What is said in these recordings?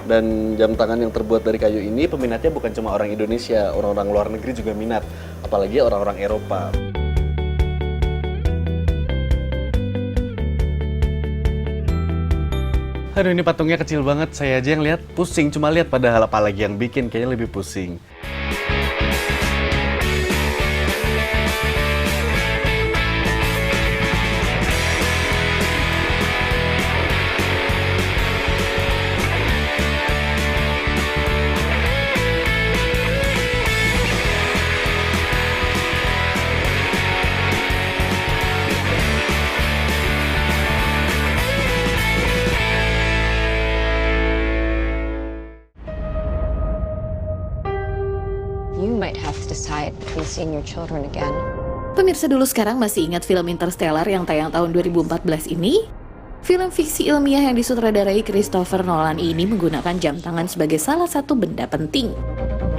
Dan jam tangan yang terbuat dari kayu ini peminatnya bukan cuma orang Indonesia, orang-orang luar negeri juga minat, apalagi orang-orang Eropa. Aduh, ini patungnya kecil banget, saya aja yang lihat pusing, cuma lihat padahal apalagi yang bikin kayaknya lebih pusing. You might have to decide between seeing your children again. Pemirsa dulu sekarang masih ingat film Interstellar yang tayang tahun 2014 ini? Film fiksi ilmiah yang disutradarai Christopher Nolan ini menggunakan jam tangan sebagai salah satu benda penting.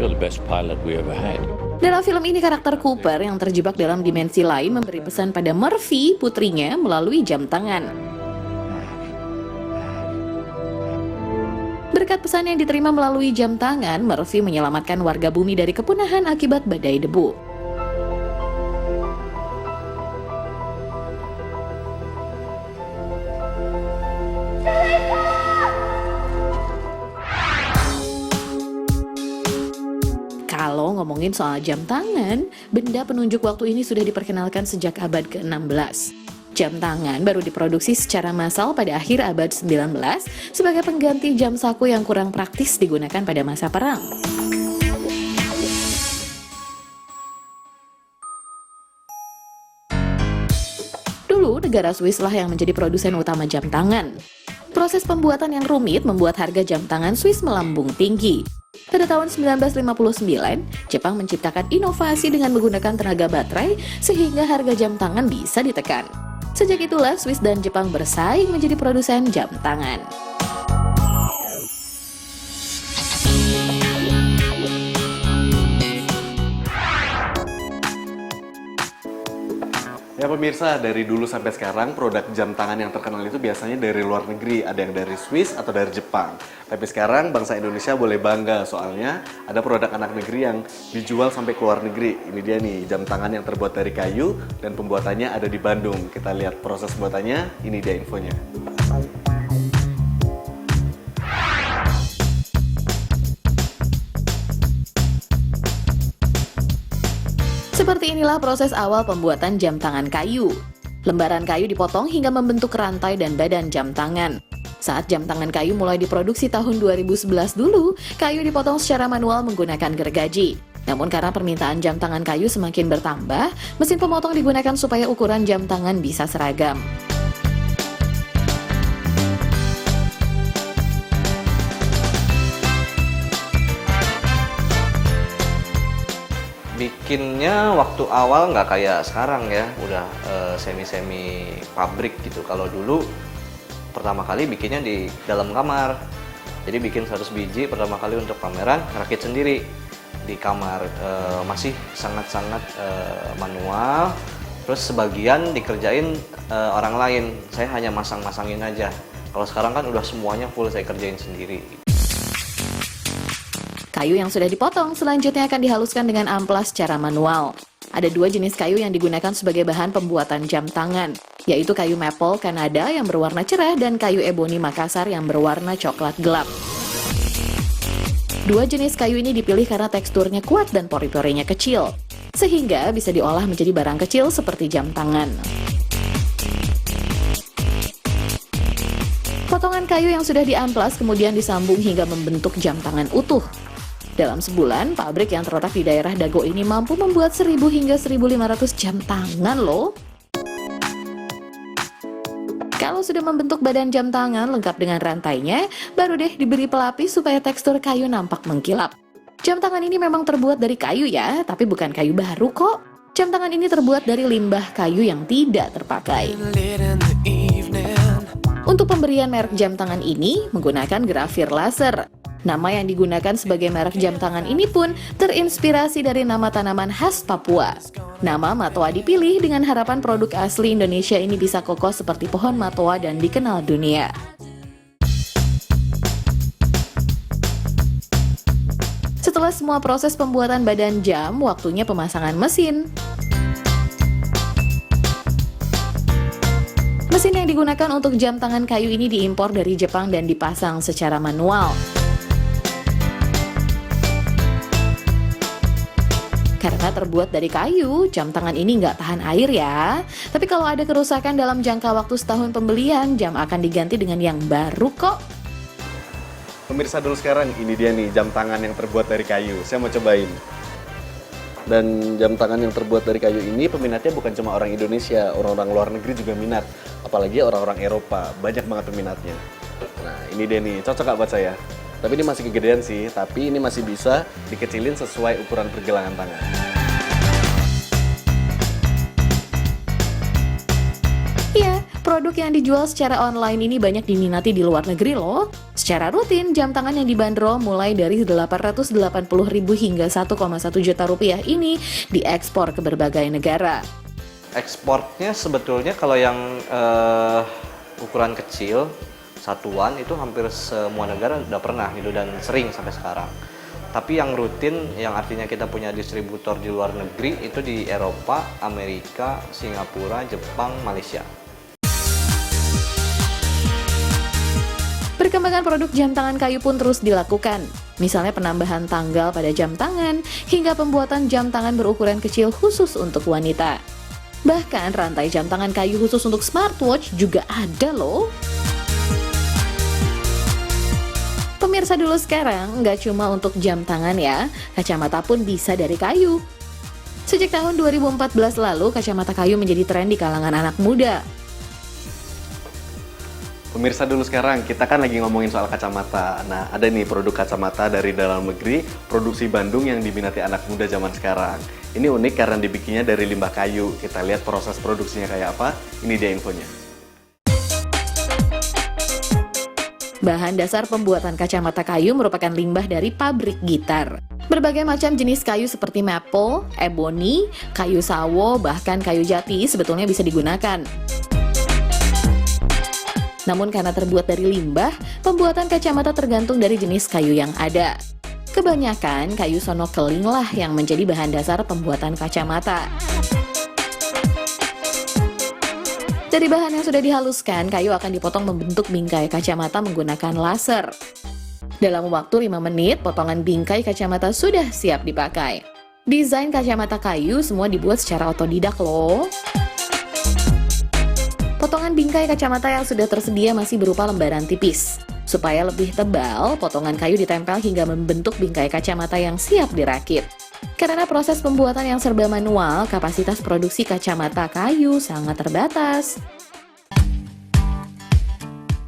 You're the best pilot we ever had. Dalam film ini karakter Cooper yang terjebak dalam dimensi lain memberi pesan pada Murphy, putrinya, melalui jam tangan. Berkat pesan yang diterima melalui jam tangan, Murphy menyelamatkan warga bumi dari kepunahan akibat badai debu. Kalau ngomongin soal jam tangan, benda penunjuk waktu ini sudah diperkenalkan sejak abad ke-16. Jam tangan baru diproduksi secara massal pada akhir abad 19 sebagai pengganti jam saku yang kurang praktis digunakan pada masa perang. Dulu, negara Swiss lah yang menjadi produsen utama jam tangan. Proses pembuatan yang rumit membuat harga jam tangan Swiss melambung tinggi. Pada tahun 1959, Jepang menciptakan inovasi dengan menggunakan tenaga baterai sehingga harga jam tangan bisa ditekan. Sejak itulah Swiss dan Jepang bersaing menjadi produsen jam tangan. Ya pemirsa, dari dulu sampai sekarang produk jam tangan yang terkenal itu biasanya dari luar negeri. Ada yang dari Swiss atau dari Jepang. Tapi sekarang bangsa Indonesia boleh bangga soalnya ada produk anak negeri yang dijual sampai ke luar negeri. Ini dia nih, jam tangan yang terbuat dari kayu dan pembuatannya ada di Bandung. Kita lihat proses buatannya, ini dia infonya. Seperti inilah proses awal pembuatan jam tangan kayu. Lembaran kayu dipotong hingga membentuk rantai dan badan jam tangan. Saat jam tangan kayu mulai diproduksi tahun 2011 dulu, kayu dipotong secara manual menggunakan gergaji. Namun karena permintaan jam tangan kayu semakin bertambah, mesin pemotong digunakan supaya ukuran jam tangan bisa seragam. Bikinnya waktu awal nggak kayak sekarang ya, udah semi-semi pabrik gitu. Kalau dulu pertama kali bikinnya di dalam kamar. Jadi bikin 100 biji pertama kali untuk pameran, rakit sendiri di kamar. Masih sangat-sangat manual. Terus sebagian dikerjain orang lain. Saya hanya masang-masangin aja. Kalau sekarang kan udah semuanya full saya kerjain sendiri. Kayu yang sudah dipotong selanjutnya akan dihaluskan dengan amplas secara manual. Ada dua jenis kayu yang digunakan sebagai bahan pembuatan jam tangan, yaitu kayu maple Kanada yang berwarna cerah dan kayu eboni Makassar yang berwarna coklat gelap. Dua jenis kayu ini dipilih karena teksturnya kuat dan pori-porinya kecil, sehingga bisa diolah menjadi barang kecil seperti jam tangan. Potongan kayu yang sudah diamplas kemudian disambung hingga membentuk jam tangan utuh. Dalam sebulan, pabrik yang terletak di daerah Dago ini mampu membuat 1.000 hingga 1.500 jam tangan loh. Kalau sudah membentuk badan jam tangan lengkap dengan rantainya, baru deh diberi pelapis supaya tekstur kayu nampak mengkilap. Jam tangan ini memang terbuat dari kayu ya, tapi bukan kayu baru kok. Jam tangan ini terbuat dari limbah kayu yang tidak terpakai. Untuk pemberian merek jam tangan ini menggunakan grafir laser. Nama yang digunakan sebagai merek jam tangan ini pun terinspirasi dari nama tanaman khas Papua. Nama matoa dipilih dengan harapan produk asli Indonesia ini bisa kokoh seperti pohon matoa dan dikenal dunia. Setelah semua proses pembuatan badan jam, waktunya pemasangan mesin. Mesin yang digunakan untuk jam tangan kayu ini diimpor dari Jepang dan dipasang secara manual. Karena terbuat dari kayu, jam tangan ini nggak tahan air ya. Tapi kalau ada kerusakan dalam jangka waktu setahun pembelian, jam akan diganti dengan yang baru kok. Pemirsa dulu sekarang, ini dia nih jam tangan yang terbuat dari kayu. Saya mau cobain. Dan jam tangan yang terbuat dari kayu ini peminatnya bukan cuma orang Indonesia, orang-orang luar negeri juga minat. Apalagi orang-orang Eropa, banyak banget peminatnya. Nah, ini dia nih, cocok nggak buat saya? Tapi ini masih kegedean sih, tapi ini masih bisa dikecilin sesuai ukuran pergelangan tangan. Iya, produk yang dijual secara online ini banyak diminati di luar negeri loh. Secara rutin, jam tangan yang dibanderol mulai dari 880.000 hingga 1,1 juta rupiah ini diekspor ke berbagai negara. Ekspornya sebetulnya kalau yang ukuran kecil, satuan itu hampir semua negara udah pernah gitu dan sering sampai sekarang. Tapi yang rutin, yang artinya kita punya distributor di luar negeri itu di Eropa, Amerika, Singapura, Jepang, Malaysia. Perkembangan produk jam tangan kayu pun terus dilakukan. Misalnya penambahan tanggal pada jam tangan, hingga pembuatan jam tangan berukuran kecil khusus untuk wanita. Bahkan rantai jam tangan kayu khusus untuk smartwatch juga ada loh. Pemirsa dulu sekarang, nggak cuma untuk jam tangan ya, kacamata pun bisa dari kayu. Sejak tahun 2014 lalu, kacamata kayu menjadi tren di kalangan anak muda. Pemirsa dulu sekarang, kita kan lagi ngomongin soal kacamata. Nah, ada nih produk kacamata dari dalam negeri, produksi Bandung yang diminati anak muda zaman sekarang. Ini unik karena dibikinnya dari limbah kayu. Kita lihat proses produksinya kayak apa, ini dia infonya. Bahan dasar pembuatan kacamata kayu merupakan limbah dari pabrik gitar. Berbagai macam jenis kayu seperti maple, ebony, kayu sawo, bahkan kayu jati sebetulnya bisa digunakan. Namun karena terbuat dari limbah, pembuatan kacamata tergantung dari jenis kayu yang ada. Kebanyakan kayu sono keling lah yang menjadi bahan dasar pembuatan kacamata. Dari bahan yang sudah dihaluskan, kayu akan dipotong membentuk bingkai kacamata menggunakan laser. Dalam waktu 5 menit, potongan bingkai kacamata sudah siap dipakai. Desain kacamata kayu semua dibuat secara otodidak loh. Potongan bingkai kacamata yang sudah tersedia masih berupa lembaran tipis. Supaya lebih tebal, potongan kayu ditempel hingga membentuk bingkai kacamata yang siap dirakit. Karena proses pembuatan yang serba manual, kapasitas produksi kacamata kayu sangat terbatas.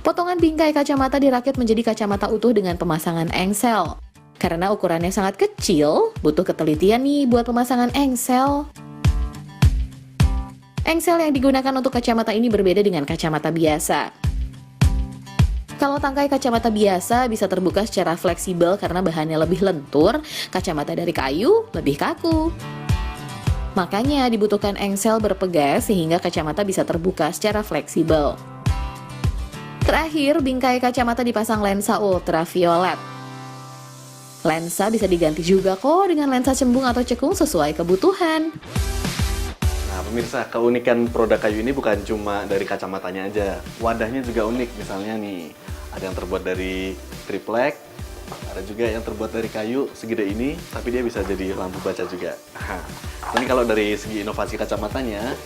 Potongan bingkai kacamata dirakit menjadi kacamata utuh dengan pemasangan engsel. Karena ukurannya sangat kecil, butuh ketelitian nih buat pemasangan engsel. Engsel yang digunakan untuk kacamata ini berbeda dengan kacamata biasa. Kalau tangkai kacamata biasa bisa terbuka secara fleksibel karena bahannya lebih lentur, kacamata dari kayu lebih kaku. Makanya dibutuhkan engsel berpegas sehingga kacamata bisa terbuka secara fleksibel. Terakhir, bingkai kacamata dipasang lensa ultraviolet. Lensa bisa diganti juga kok dengan lensa cembung atau cekung sesuai kebutuhan. Nah, pemirsa, keunikan produk kayu ini bukan cuma dari kacamatanya aja. Wadahnya juga unik, misalnya nih, ada yang terbuat dari triplek, ada juga yang terbuat dari kayu segede ini, tapi dia bisa jadi lampu baca juga. Ini kalau dari segi inovasi kacamatanya,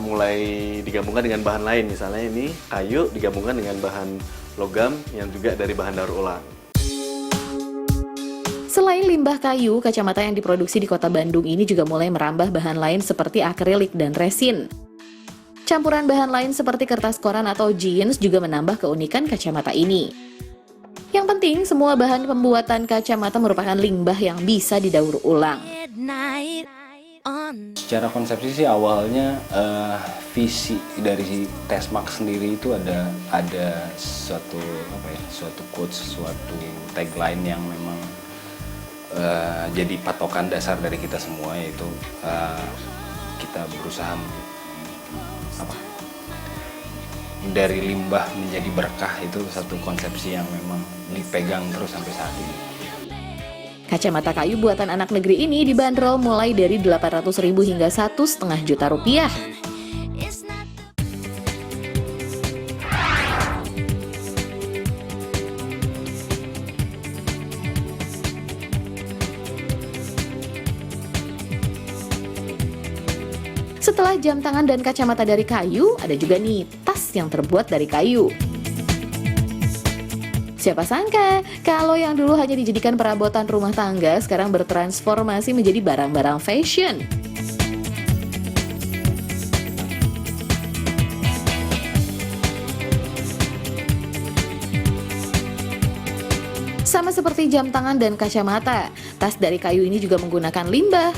mulai digabungkan dengan bahan lain, misalnya ini kayu digabungkan dengan bahan logam yang juga dari bahan daur ulang. Selain limbah kayu, kacamata yang diproduksi di kota Bandung ini juga mulai merambah bahan lain seperti akrilik dan resin. Campuran bahan lain seperti kertas koran atau jeans juga menambah keunikan kacamata ini. Yang penting, semua bahan pembuatan kacamata merupakan limbah yang bisa didaur ulang. Secara konsepsi sih awalnya visi dari Tesmax sendiri itu ada suatu quotes, suatu tagline yang memang jadi patokan dasar dari kita semua, yaitu kita berusaha dari limbah menjadi berkah. Itu satu konsepsi yang memang dipegang terus sampai saat ini. Kacamata kayu buatan anak negeri ini dibanderol mulai dari 800.000 hingga 1,5 juta rupiah. Setelah jam tangan dan kacamata dari kayu, ada juga nih tas yang terbuat dari kayu. Siapa sangka, kalau yang dulu hanya dijadikan perabotan rumah tangga, sekarang bertransformasi menjadi barang-barang fashion. Sama seperti jam tangan dan kacamata, tas dari kayu ini juga menggunakan limbah.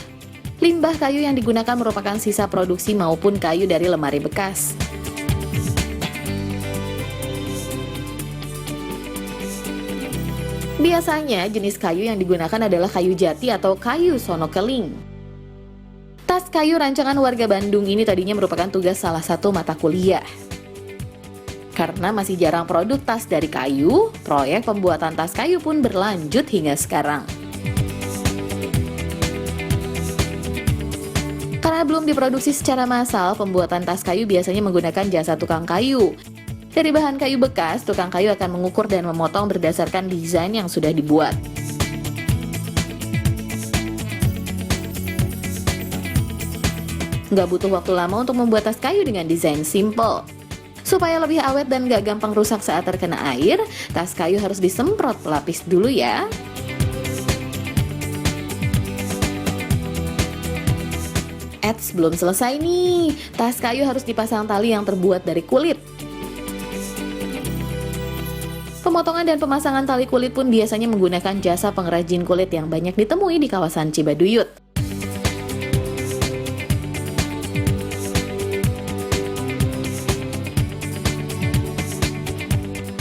Limbah kayu yang digunakan merupakan sisa produksi maupun kayu dari lemari bekas. Biasanya jenis kayu yang digunakan adalah kayu jati atau kayu sono keling. Tas kayu rancangan warga Bandung ini tadinya merupakan tugas salah satu mata kuliah. Karena masih jarang produk tas dari kayu, proyek pembuatan tas kayu pun berlanjut hingga sekarang. Karena belum diproduksi secara massal, pembuatan tas kayu biasanya menggunakan jasa tukang kayu. Dari bahan kayu bekas, tukang kayu akan mengukur dan memotong berdasarkan desain yang sudah dibuat. Nggak butuh waktu lama untuk membuat tas kayu dengan desain simple. Supaya lebih awet dan nggak gampang rusak saat terkena air, tas kayu harus disemprot pelapis dulu ya. Eits, belum selesai nih. Tas kayu harus dipasang tali yang terbuat dari kulit. Pemotongan dan pemasangan tali kulit pun biasanya menggunakan jasa pengrajin kulit yang banyak ditemui di kawasan Cibaduyut.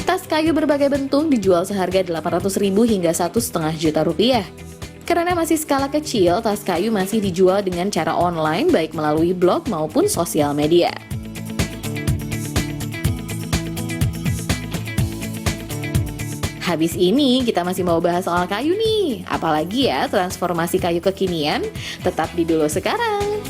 Tas kayu berbagai bentuk dijual seharga 800.000 hingga 1,5 juta rupiah. Karena masih skala kecil, tas kayu masih dijual dengan cara online baik melalui blog maupun sosial media. Habis ini kita masih mau bahas soal kayu nih. Apalagi ya transformasi kayu kekinian, tetap di Dulu Sekarang.